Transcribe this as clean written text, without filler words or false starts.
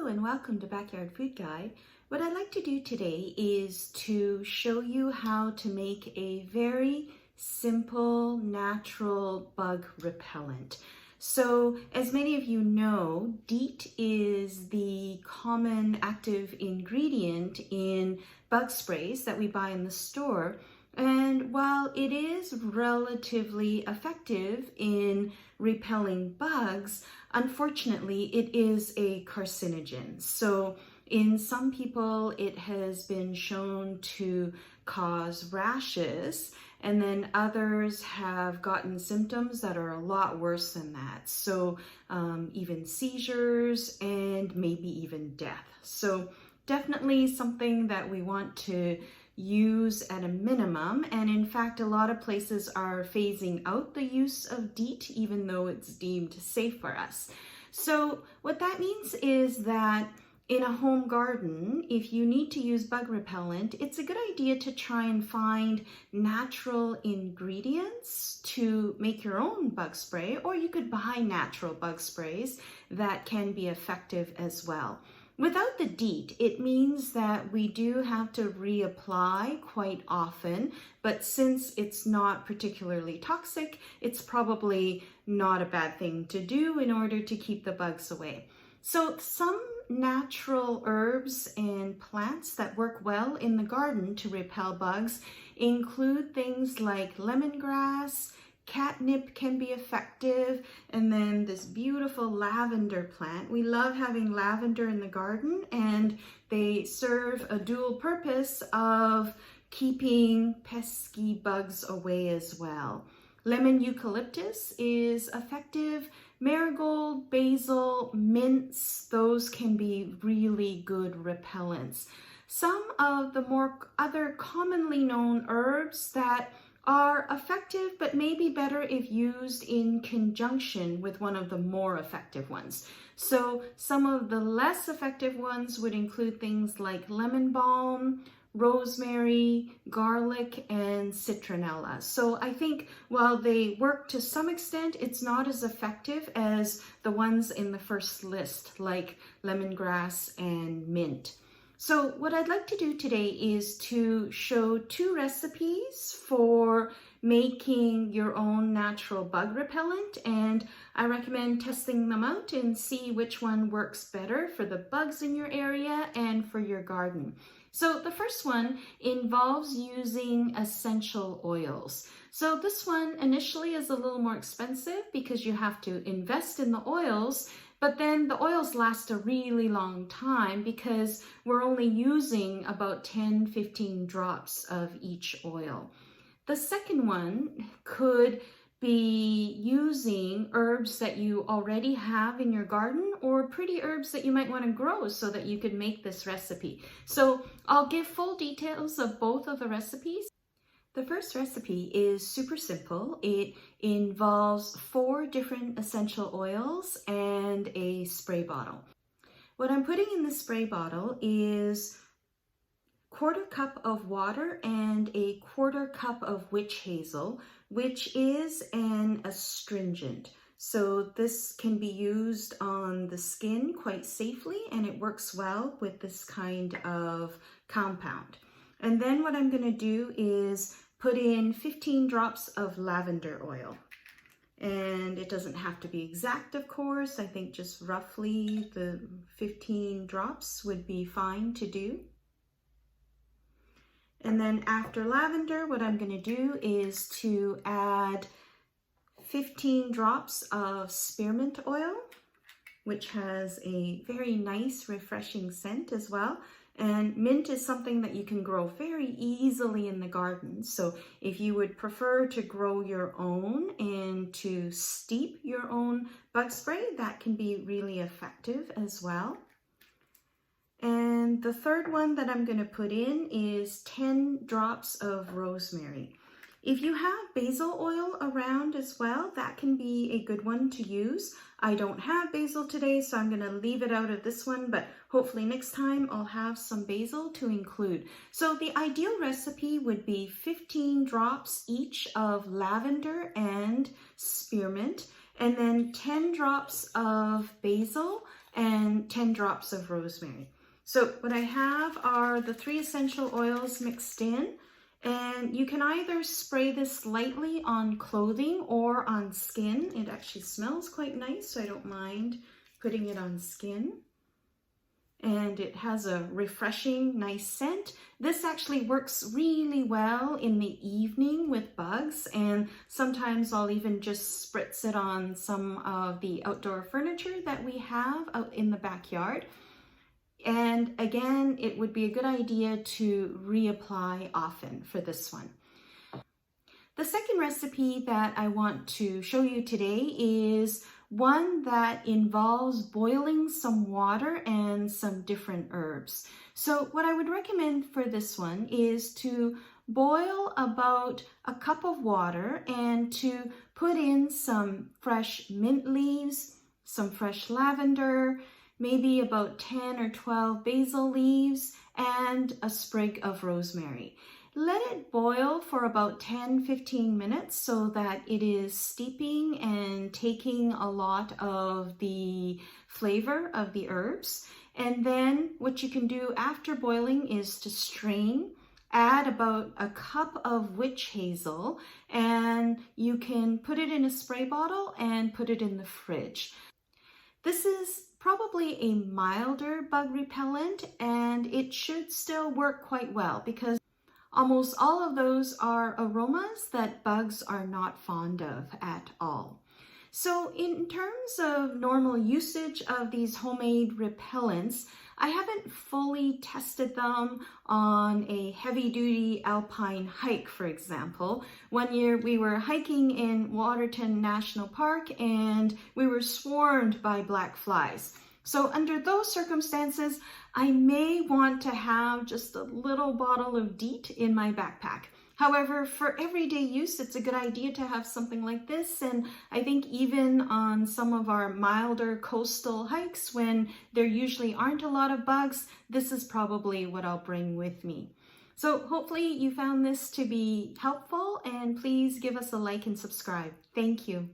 Hello and welcome to Backyard Food Guide. What I'd like to do today is to show you how to make a very simple natural bug repellent. So as many of you know, DEET is the common active ingredient in bug sprays that we buy in the store. And while it is relatively effective in repelling bugs, unfortunately, it is a carcinogen. So in some people, it has been shown to cause rashes, and then others have gotten symptoms that are a lot worse than that. So even seizures and maybe even death. So definitely something that we want to use at a minimum, and in fact a lot of places are phasing out the use of DEET even though it's deemed safe for us. So what that means is that in a home garden, if you need to use bug repellent, it's a good idea to try and find natural ingredients to make your own bug spray, or you could buy natural bug sprays that can be effective as well. Without the DEET, it means that we do have to reapply quite often, but since it's not particularly toxic, it's probably not a bad thing to do in order to keep the bugs away. So some natural herbs and plants that work well in the garden to repel bugs include things like lemongrass. Catnip can be effective, and then this beautiful lavender plant. We love having lavender in the garden, and they serve a dual purpose of keeping pesky bugs away as well. Lemon eucalyptus is effective. Marigold, basil, mints, those can be really good repellents. Some of the other commonly known herbs that are effective, but maybe better if used in conjunction with one of the more effective ones. So some of the less effective ones would include things like lemon balm, rosemary, garlic, and citronella. So I think while they work to some extent, it's not as effective as the ones in the first list, like lemongrass and mint. So what I'd like to do today is to show two recipes for making your own natural bug repellent, and I recommend testing them out and see which one works better for the bugs in your area and for your garden. So the first one involves using essential oils. So this one initially is a little more expensive because you have to invest in the oils, but then the oils last a really long time because we're only using about 10-15 drops of each oil. The second one could be using herbs that you already have in your garden, or pretty herbs that you might want to grow so that you could make this recipe. So I'll give full details of both of the recipes. The first recipe is super simple. It involves 4 different essential oils and a spray bottle. What I'm putting in the spray bottle is 1/4 cup of water and a 1/4 cup of witch hazel, which is an astringent. So this can be used on the skin quite safely, and it works well with this kind of compound. And then what I'm going to do is put in 15 drops of lavender oil. And it doesn't have to be exact, of course. I think just roughly the 15 drops would be fine to do. And then after lavender, what I'm going to do is to add 15 drops of spearmint oil, which has a very nice, refreshing scent as well. And mint is something that you can grow very easily in the garden. So if you would prefer to grow your own and to steep your own bug spray, that can be really effective as well. And the third one that I'm going to put in is 10 drops of rosemary. If you have basil oil around as well, that can be a good one to use. I don't have basil today, so I'm going to leave it out of this one, but hopefully next time I'll have some basil to include. So the ideal recipe would be 15 drops each of lavender and spearmint, and then 10 drops of basil and 10 drops of rosemary. So what I have are the 3 essential oils mixed in, and you can either spray this lightly on clothing or on skin. It actually smells quite nice, so I don't mind putting it on skin. And it has a refreshing, nice scent. This actually works really well in the evening with bugs, and sometimes I'll even just spritz it on some of the outdoor furniture that we have out in the backyard. And again, it would be a good idea to reapply often for this one. The second recipe that I want to show you today is one that involves boiling some water and some different herbs. So what I would recommend for this one is to boil about a cup of water and to put in some fresh mint leaves, some fresh lavender, maybe about 10 or 12 basil leaves, and a sprig of rosemary. Let it boil for about 10-15 minutes so that it is steeping and taking a lot of the flavor of the herbs. And then what you can do after boiling is to strain, add about a cup of witch hazel, and you can put it in a spray bottle and put it in the fridge. This is probably a milder bug repellent, and it should still work quite well because almost all of those are aromas that bugs are not fond of at all. So in terms of normal usage of these homemade repellents, I haven't fully tested them on a heavy-duty alpine hike, for example. One year we were hiking in Waterton National Park and we were swarmed by black flies. So under those circumstances, I may want to have just a little bottle of DEET in my backpack. However, for everyday use, it's a good idea to have something like this. And I think even on some of our milder coastal hikes, when there usually aren't a lot of bugs, this is probably what I'll bring with me. So hopefully you found this to be helpful, and please give us a like and subscribe. Thank you.